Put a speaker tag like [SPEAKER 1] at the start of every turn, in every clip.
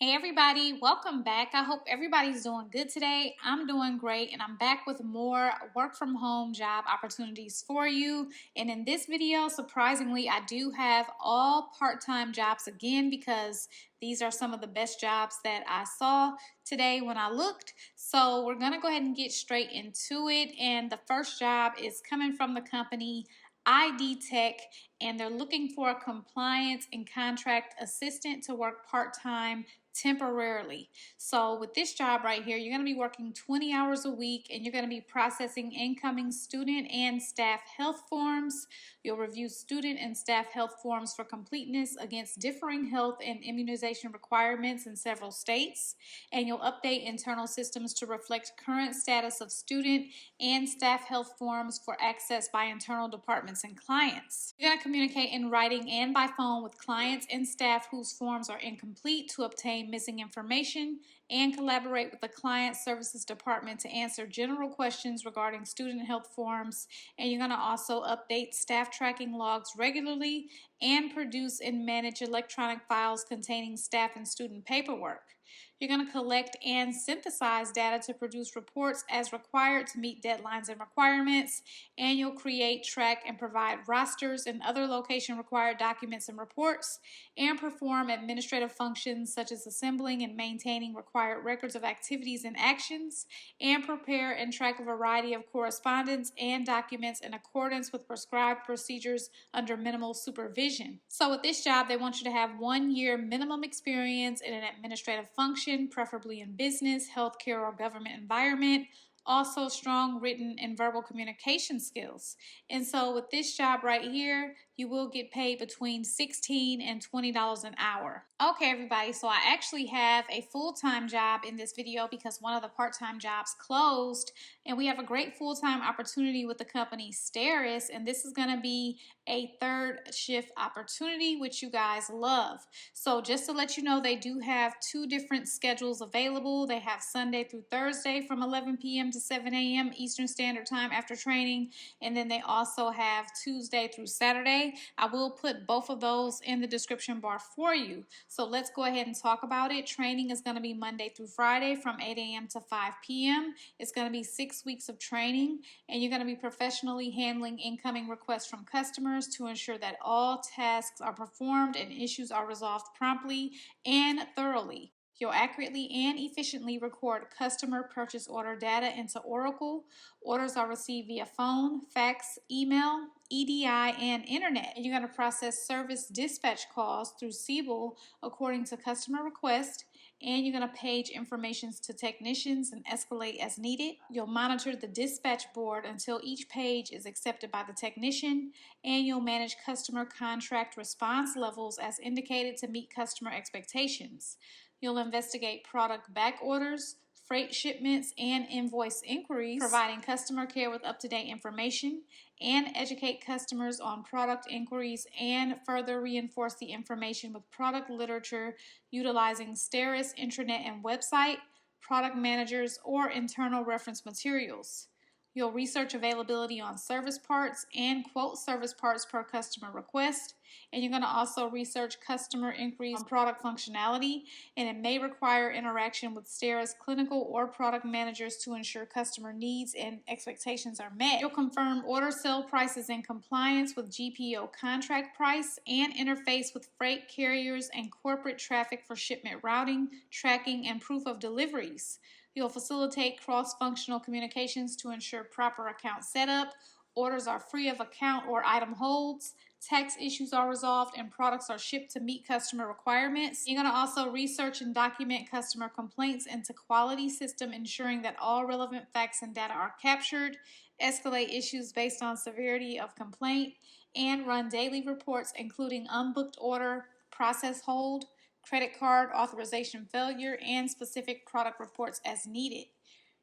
[SPEAKER 1] Hey everybody, welcome back. I hope everybody's doing good today. I'm doing great and I'm back with more work from home job opportunities for you. And in this video, surprisingly, I do have all part-time jobs again because these are some of the best jobs that I saw today when I looked. So we're gonna go ahead and get straight into it. And the first job is coming from the company idTech, and they're looking for a compliance and contract assistant to work part-time temporarily. So with this job right here, you're going to be working 20 hours a week and you're going to be processing incoming student and staff health forms. You'll review student and staff health forms for completeness against differing health and immunization requirements in several states, and you'll update internal systems to reflect current status of student and staff health forms for access by internal departments and clients. You're going to communicate in writing and by phone with clients and staff whose forms are incomplete to obtain missing information, and collaborate with the client services department to answer general questions regarding student health forms. And you're going to also update staff tracking logs regularly and produce and manage electronic files containing staff and student paperwork. You're going to collect and synthesize data to produce reports as required to meet deadlines and requirements, and you'll create, track, and provide rosters and other location required documents and reports, and perform administrative functions such as assembling and maintaining required records of activities and actions, and prepare and track a variety of correspondence and documents in accordance with prescribed procedures under minimal supervision. So with this job, they want you to have 1 year minimum experience in an administrative function, preferably in business, healthcare, or government environment. Also strong written and verbal communication skills. And so with this job right here, you will get paid between $16 and $20 an hour. Okay, everybody, so I actually have a full-time job in this video because one of the part-time jobs closed, and we have a great full-time opportunity with the company Steris, and this is going to be a third shift opportunity, which you guys love. So just to let you know, they do have 2 different schedules available. They have Sunday through Thursday from 11 p.m. to 7 a.m. Eastern Standard Time after training, and then they also have Tuesday through Saturday. I will put both of those in the description bar for you. So let's go ahead and talk about it. Training is going to be Monday through Friday from 8 a.m. to 5 p.m. It's going to be 6 weeks of training, and you're going to be professionally handling incoming requests from customers to ensure that all tasks are performed and issues are resolved promptly and thoroughly. You'll accurately and efficiently record customer purchase order data into Oracle. Orders are received via phone, fax, email, EDI, and internet. And you're going to process service dispatch calls through Siebel according to customer request. And you're going to page informations to technicians and escalate as needed. You'll monitor the dispatch board until each page is accepted by the technician, and you'll manage customer contract response levels as indicated to meet customer expectations. You'll investigate product back orders, freight shipments, and invoice inquiries, providing customer care with up-to-date information, and educate customers on product inquiries, and further reinforce the information with product literature utilizing Steris intranet and website, product managers, or internal reference materials. You'll research availability on service parts and quote service parts per customer request. And you're going to also research customer inquiries on product functionality, and it may require interaction with Steris clinical or product managers to ensure customer needs and expectations are met. You'll confirm order sale prices in compliance with GPO contract price, and interface with freight carriers and corporate traffic for shipment routing, tracking, and proof of deliveries. You'll facilitate cross-functional communications to ensure proper account setup, orders are free of account or item holds, tax issues are resolved, and products are shipped to meet customer requirements. You're going to also research and document customer complaints into quality system, ensuring that all relevant facts and data are captured, escalate issues based on severity of complaint, and run daily reports including unbooked order, process hold, credit card authorization failure, and specific product reports as needed.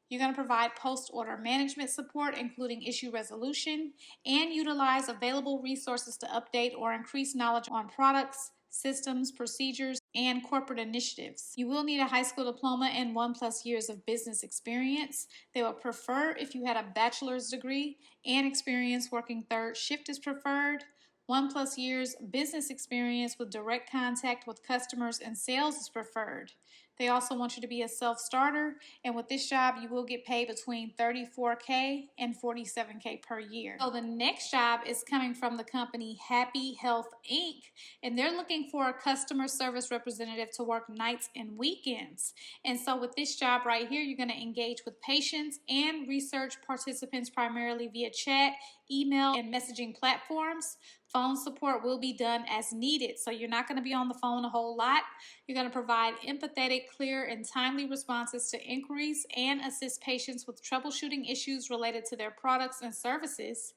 [SPEAKER 1] You're going to provide post-order management support, including issue resolution, and utilize available resources to update or increase knowledge on products, systems, procedures, and corporate initiatives. You will need a high school diploma and 1+ years of business experience. They would prefer if you had a bachelor's degree, and experience working third shift is preferred. 1+ years business experience with direct contact with customers and sales is preferred. They also want you to be a self-starter, and with this job, you will get paid between $34K and $47K per year. So the next job is coming from the company Happy Health Inc., and they're looking for a customer service representative to work nights and weekends. And so with this job right here, you're going to engage with patients and research participants primarily via chat, email, and messaging platforms. Phone support will be done as needed, so you're not going to be on the phone a whole lot. You're going to provide empathetic, clear, and timely responses to inquiries and assist patients with troubleshooting issues related to their products and services.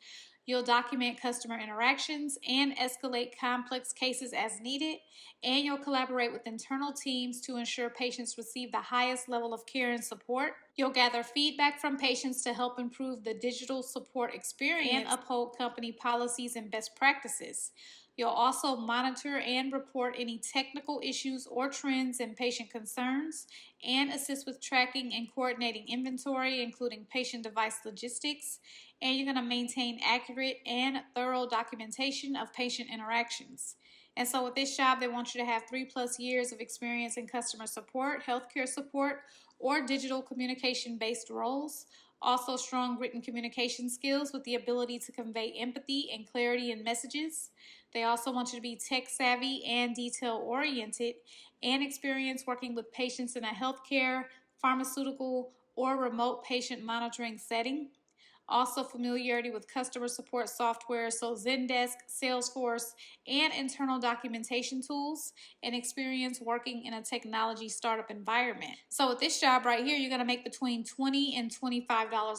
[SPEAKER 1] You'll document customer interactions and escalate complex cases as needed, and you'll collaborate with internal teams to ensure patients receive the highest level of care and support. You'll gather feedback from patients to help improve the digital support experience and uphold company policies and best practices. You'll also monitor and report any technical issues or trends in patient concerns and assist with tracking and coordinating inventory, including patient device logistics. And you're going to maintain accurate and thorough documentation of patient interactions. And so with this job, they want you to have 3+ years of experience in customer support, healthcare support, or digital communication-based roles. Also strong written communication skills with the ability to convey empathy and clarity in messages. They also want you to be tech savvy and detail oriented, and experience working with patients in a healthcare, pharmaceutical, or remote patient monitoring setting. Also familiarity with customer support software, so Zendesk, Salesforce, and internal documentation tools, and experience working in a technology startup environment. So with this job right here, you're going to make between $20 and $25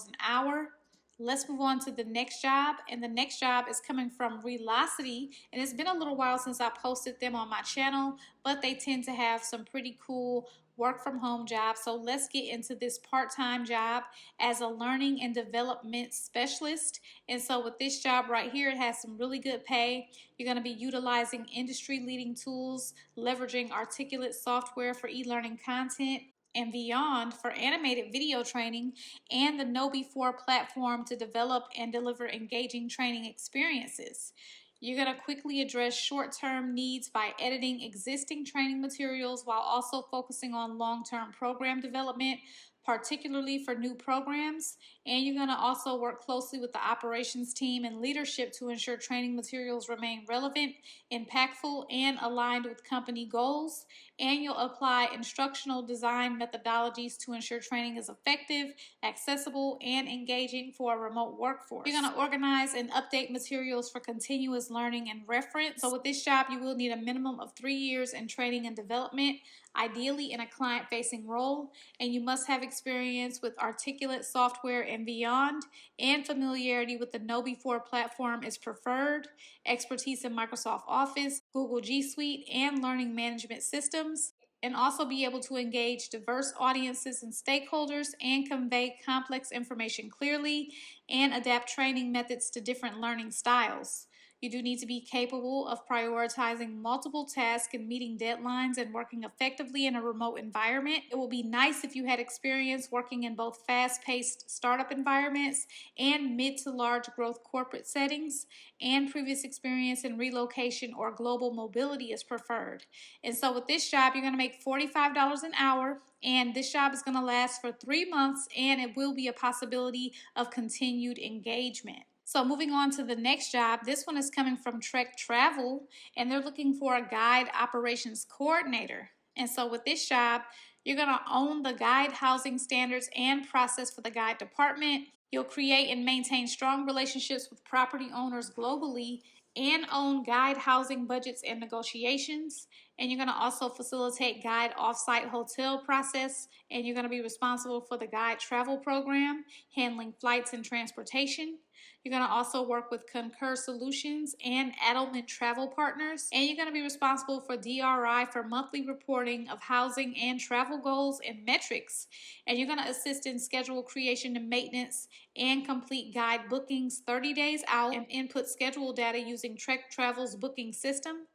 [SPEAKER 1] an hour. Let's move on to the next job, and the next job is coming from Relocity, and it's been a little while since I posted them on my channel, but they tend to have some pretty cool work from home jobs. So let's get into this part-time job as a learning and development specialist. And so with this job right here, it has some really good pay. You're going to be utilizing industry-leading tools, leveraging articulate software for e-learning content and beyond for animated video training, and the Know-Before platform to develop and deliver engaging training experiences. You're going to quickly address short-term needs by editing existing training materials while also focusing on long-term program development, particularly for new programs. And you're going to also work closely with the operations team and leadership to ensure training materials remain relevant, impactful, and aligned with company goals. And you'll apply instructional design methodologies to ensure training is effective, accessible, and engaging for a remote workforce. You're going to organize and update materials for continuous learning and reference. So with this job, you will need a minimum of 3 years in training and development, ideally in a client-facing role, and you must have experience with articulate software and beyond, and familiarity with the Know-Before platform is preferred, expertise in Microsoft Office, Google G Suite, and learning management systems, and also be able to engage diverse audiences and stakeholders and convey complex information clearly and adapt training methods to different learning styles. You do need to be capable of prioritizing multiple tasks and meeting deadlines and working effectively in a remote environment. It will be nice if you had experience working in both fast-paced startup environments and mid to large growth corporate settings, and previous experience in relocation or global mobility is preferred. And so with this job, you're going to make $45 an hour, and this job is going to last for 3 months, and it will be a possibility of continued engagement. So moving on to the next job, this one is coming from Trek Travel, and they're looking for a guide operations coordinator. And so with this job, you're going to own the guide housing standards and process for the guide department. You'll create and maintain strong relationships with property owners globally and own guide housing budgets and negotiations. And you're going to also facilitate guide offsite hotel process, and you're going to be responsible for the guide travel program, handling flights and transportation. You're going to also work with Concur Solutions and Adelman Travel Partners, and you're going to be responsible for DRI for monthly reporting of housing and travel goals and metrics. And you're going to assist in schedule creation and maintenance and complete guide bookings 30 days out and input schedule data using Trek Travel's booking system.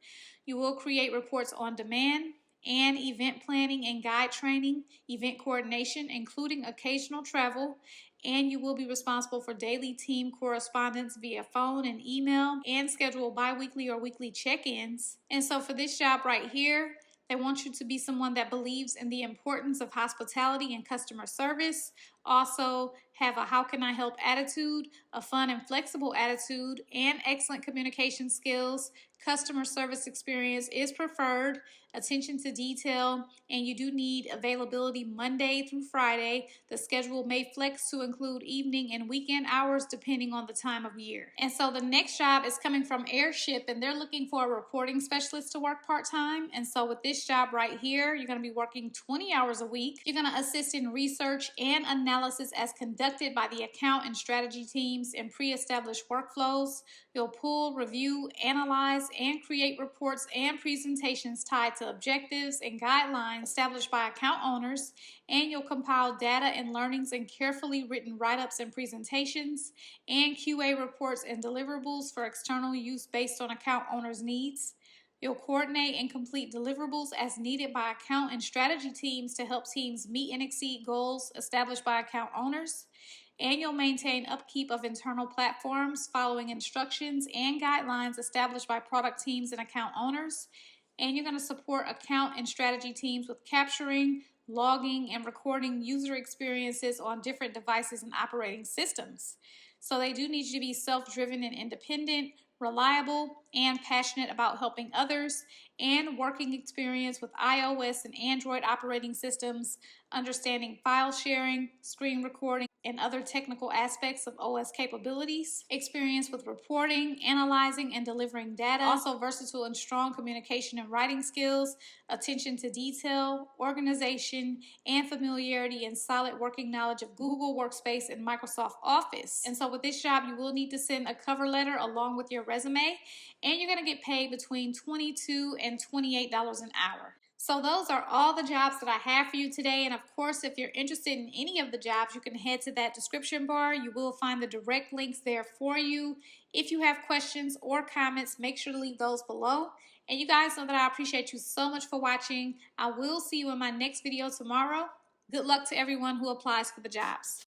[SPEAKER 1] You will create reports on demand and event planning and guide training, event coordination, including occasional travel, and you will be responsible for daily team correspondence via phone and email, and schedule bi-weekly or weekly check-ins. And so for this job right here, they want you to be someone that believes in the importance of hospitality and customer service. Also have a how can I help attitude, a fun and flexible attitude, and excellent communication skills. Customer service experience is preferred, attention to detail, and you do need availability Monday through Friday. The schedule may flex to include evening and weekend hours depending on the time of year. And so the next job is coming from Airship, and they're looking for a reporting specialist to work part-time. And so with this job right here, you're going to be working 20 hours a week. You're going to assist in research and analysis as conducted by the account and strategy teams in pre-established workflows. You'll pull, review, analyze, and create reports and presentations tied to objectives and guidelines established by account owners, and you'll compile data and learnings in carefully written write-ups and presentations, and QA reports and deliverables for external use based on account owners' needs. You'll coordinate and complete deliverables as needed by account and strategy teams to help teams meet and exceed goals established by account owners. And you'll maintain upkeep of internal platforms following instructions and guidelines established by product teams and account owners. And you're going to support account and strategy teams with capturing, logging, and recording user experiences on different devices and operating systems. So they do need you to be self-driven and independent, reliable, and passionate about helping others, and working experience with iOS and Android operating systems, understanding file sharing, screen recording, and other technical aspects of OS capabilities, experience with reporting, analyzing, and delivering data, also versatile and strong communication and writing skills, attention to detail, organization, and familiarity and solid working knowledge of Google Workspace and Microsoft Office. And so with this job, you will need to send a cover letter along with your resume, and you're going to get paid between $22 and $28 an hour. So those are all the jobs that I have for you today. And of course, if you're interested in any of the jobs, you can head to that description bar. You will find the direct links there for you. If you have questions or comments, make sure to leave those below. And you guys know that I appreciate you so much for watching. I will see you in my next video tomorrow. Good luck to everyone who applies for the jobs.